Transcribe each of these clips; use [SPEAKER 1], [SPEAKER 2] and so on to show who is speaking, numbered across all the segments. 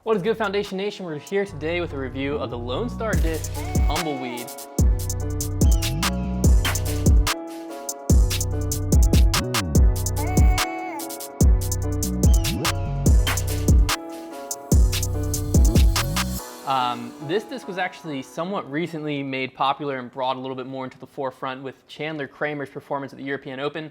[SPEAKER 1] What is good, Foundation Nation? We're here today with a review of the Lone Star Disc Tumbleweed. This disc was actually somewhat recently made popular and brought a little bit more into the forefront with Chandler Kramer's performance at the European Open.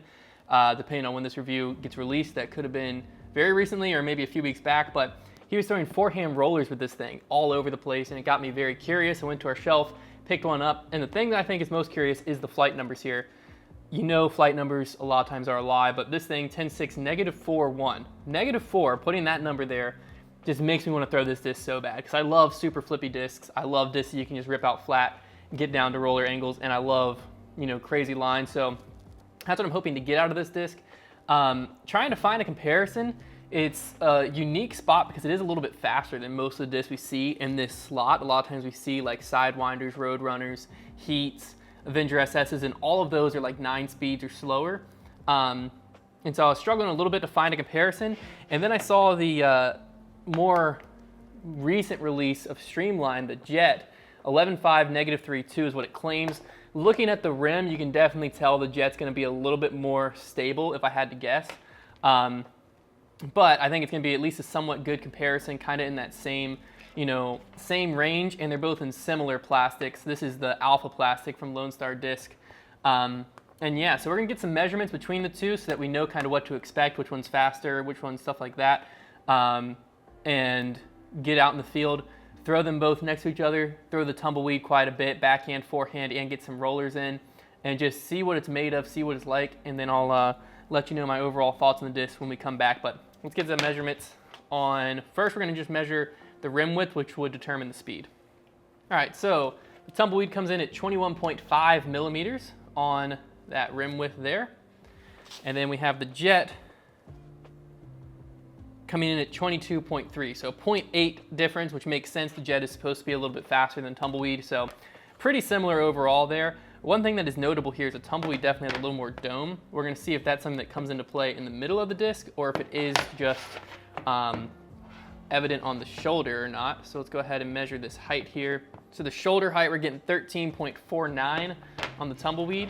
[SPEAKER 1] Depending on when this review gets released, that could have been very recently or maybe a few weeks back, but he was throwing forehand rollers with this thing all over the place, and it got me very curious. I went to our shelf, picked one up, and the thing that I think is most curious is the flight numbers here. You know, flight numbers a lot of times are a lie, but this thing, 10.6, -4.1. -4, putting that number there, just makes me want to throw this disc so bad, because I love super flippy discs. I love discs you can just rip out flat and get down to roller angles, and I love, you know, crazy lines. So that's what I'm hoping to get out of this disc. Trying to find a comparison. It's a unique spot because it is a little bit faster than most of the discs we see in this slot. A lot of times we see like Sidewinders, Roadrunners, Heats, Avenger SS's, and all of those are like 9 speeds or slower. And so I was struggling a little bit to find a comparison, and then I saw the more recent release of Streamline, the Jet. 11.5 -3.2 is what it claims. Looking at the rim, you can definitely tell the Jet's going to be a little bit more stable, if I had to guess. But I think it's going to be at least a somewhat good comparison, kind of in that same, you know, same range, and they're both in similar plastics. This is the Alpha plastic from Lone Star Disc. And yeah, so we're going to get some measurements between the two so that we know kind of what to expect, which one's faster, which one's stuff like that. And get out in the field, throw them both next to each other, throw the Tumbleweed quite a bit, backhand, forehand, and get some rollers in, and just see what it's made of, see what it's like, and then I'll let you know my overall thoughts on the disc when we come back. But let's get the measurements on. First, we're going to just measure the rim width, which would determine the speed. All right, so the Tumbleweed comes in at 21.5 millimeters on that rim width there. And then we have the Jet coming in at 22.3, so 0.8 difference, which makes sense. The Jet is supposed to be a little bit faster than Tumbleweed, so pretty similar overall there. One thing that is notable here is that Tumbleweed definitely has a little more dome. We're going to see if that's something that comes into play in the middle of the disc or if it is just evident on the shoulder or not. So let's go ahead and measure this height here. So the shoulder height, we're getting 13.49 on the Tumbleweed.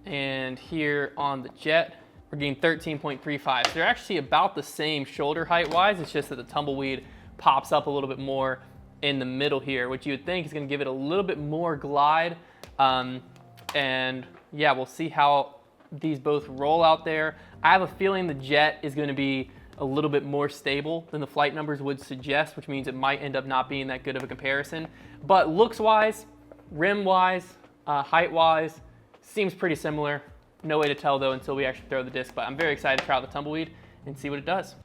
[SPEAKER 1] And here on the Jet, we're getting 13.35. So they're actually about the same shoulder height wise. It's just that the Tumbleweed pops up a little bit more in the middle here, which you would think is going to give it a little bit more glide. And yeah, we'll see how these both roll out there. I have a feeling the Jet is going to be a little bit more stable than the flight numbers would suggest, which means it might end up not being that good of a comparison. But looks wise, rim wise, height wise, seems pretty similar. No way to tell though until we actually throw the disc, but I'm very excited to try out the Tumbleweed and see what it does.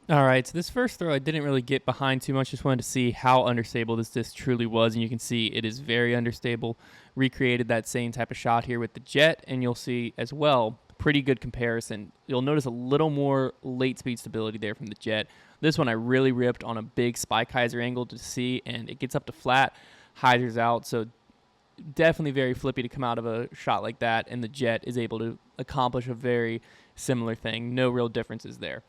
[SPEAKER 1] All right, so this first throw I didn't really get behind too much, just wanted to see how understable this disc truly was, and you can see it is very understable. Recreated that same type of shot here with the Jet, and you'll see as well, pretty good comparison. You'll notice a little more late speed stability there from the Jet. This one I really ripped on a big spike HYZER angle to see, and it gets up to flat, HYZER's out, so definitely very flippy to come out of a shot like that, and the Jet is able to accomplish a very similar thing. No real differences there.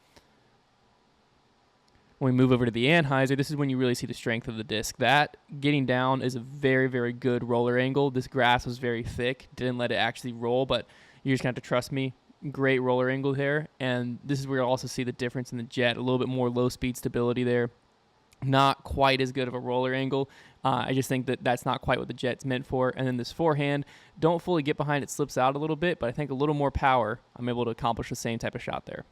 [SPEAKER 1] When we move over to the ANHYZER, this is when you really see the strength of the disc. That getting down is a very, very good roller angle. This grass was very thick, didn't let it actually roll, but you're just going to have to trust me. Great roller angle there, and this is where you'll also see the difference in the Jet. A little bit more low speed stability there. Not quite as good of a roller angle. I just think that that's not quite what the Jet's meant for. And then this forehand, don't fully get behind it, slips out a little bit, but I think a little more power, I'm able to accomplish the same type of shot there.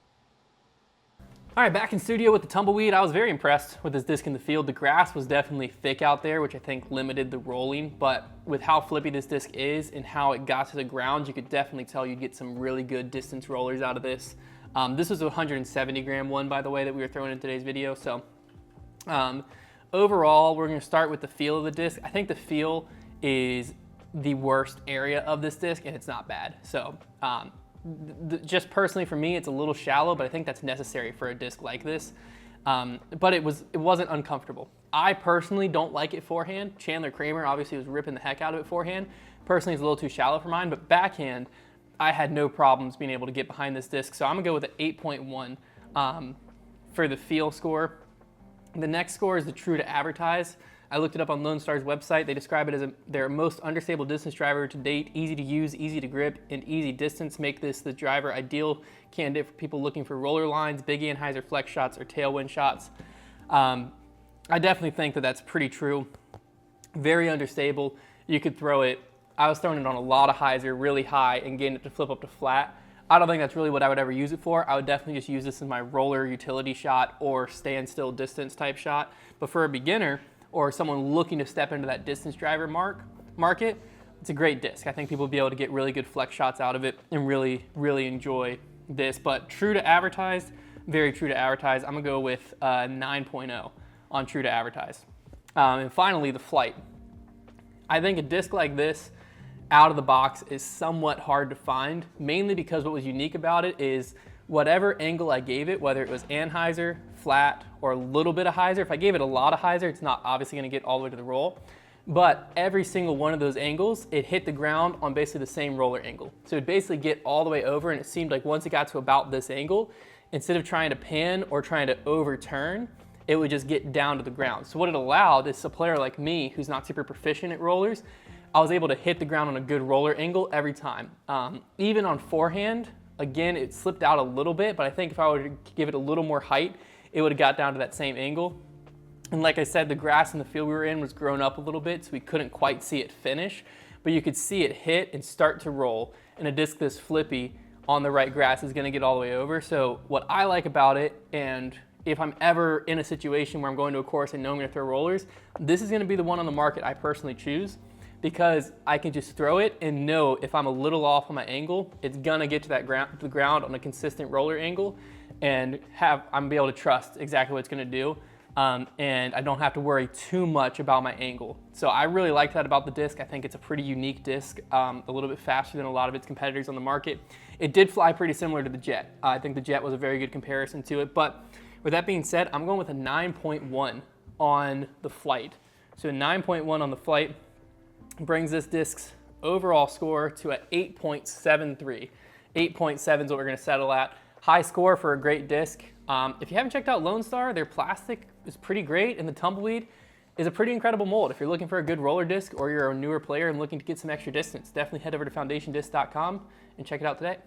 [SPEAKER 1] All right, back in studio with the Tumbleweed. I was very impressed with this disc in the field. The grass was definitely thick out there, which I think limited the rolling, but with how flippy this disc is and how it got to the ground, you could definitely tell you'd get some really good distance rollers out of this. This was a 170 gram one, by the way, that we were throwing in today's video. So overall, we're going to start with the feel of the disc. I think the feel is the worst area of this disc, and it's not bad. So just personally for me, it's a little shallow, but I think that's necessary for a disc like this. But it wasn't uncomfortable. I personally don't like it forehand. Chandler Kramer obviously was ripping the heck out of it forehand. Personally, it's a little too shallow for mine, but backhand, I had no problems being able to get behind this disc. So I'm gonna go with an 8.1 for the feel score. The next score is the true to advertise. I looked it up on Lone Star's website. They describe it as their most understable distance driver to date. Easy to use, easy to grip, and easy distance make this the driver ideal candidate for people looking for roller lines, big ANHYZER flex shots, or tailwind shots. I definitely think that that's pretty true. Very understable. You could throw it, I was throwing it on a lot of hyzer really high and getting it to flip up to flat. I don't think that's really what I would ever use it for. I would definitely just use this in my roller utility shot or standstill distance type shot. But for a beginner or someone looking to step into that distance driver market, it's a great disc. I think people will be able to get really good flex shots out of it and really, really enjoy this. But true to advertise, very true to advertise. I'm gonna go with 9.0 on true to advertise. And finally, the flight. I think a disc like this out of the box is somewhat hard to find, mainly because what was unique about it is whatever angle I gave it, whether it was ANHYZER, flat, or a little bit of hyzer. If I gave it a lot of hyzer, it's not obviously gonna get all the way to the roll, but every single one of those angles, it hit the ground on basically the same roller angle. So it'd basically get all the way over, and it seemed like once it got to about this angle, instead of trying to pan or trying to overturn, it would just get down to the ground. So what it allowed is a player like me, who's not super proficient at rollers, I was able to hit the ground on a good roller angle every time. Even on forehand, again, it slipped out a little bit, but I think if I were to give it a little more height, it would have got down to that same angle. And like I said, the grass in the field we were in was grown up a little bit, so we couldn't quite see it finish, but you could see it hit and start to roll. And a disc this flippy on the right grass is gonna get all the way over. So what I like about it, and if I'm ever in a situation where I'm going to a course and know I'm gonna throw rollers, this is gonna be the one on the market I personally choose, because I can just throw it and know if I'm a little off on my angle, it's gonna get to the ground on a consistent roller angle, and I'm gonna be able to trust exactly what it's gonna do. And I don't have to worry too much about my angle. So I really like that about the disc. I think it's a pretty unique disc, a little bit faster than a lot of its competitors on the market. It did fly pretty similar to the Jet. I think the Jet was a very good comparison to it. But with that being said, I'm going with a 9.1 on the flight. So 9.1 on the flight brings this disc's overall score to an 8.73. 8.7 is what we're gonna settle at. High score for a great disc. If you haven't checked out Lone Star, their plastic is pretty great, and the Tumbleweed is a pretty incredible mold. If you're looking for a good roller disc or you're a newer player and looking to get some extra distance, definitely head over to foundationdisc.com and check it out today.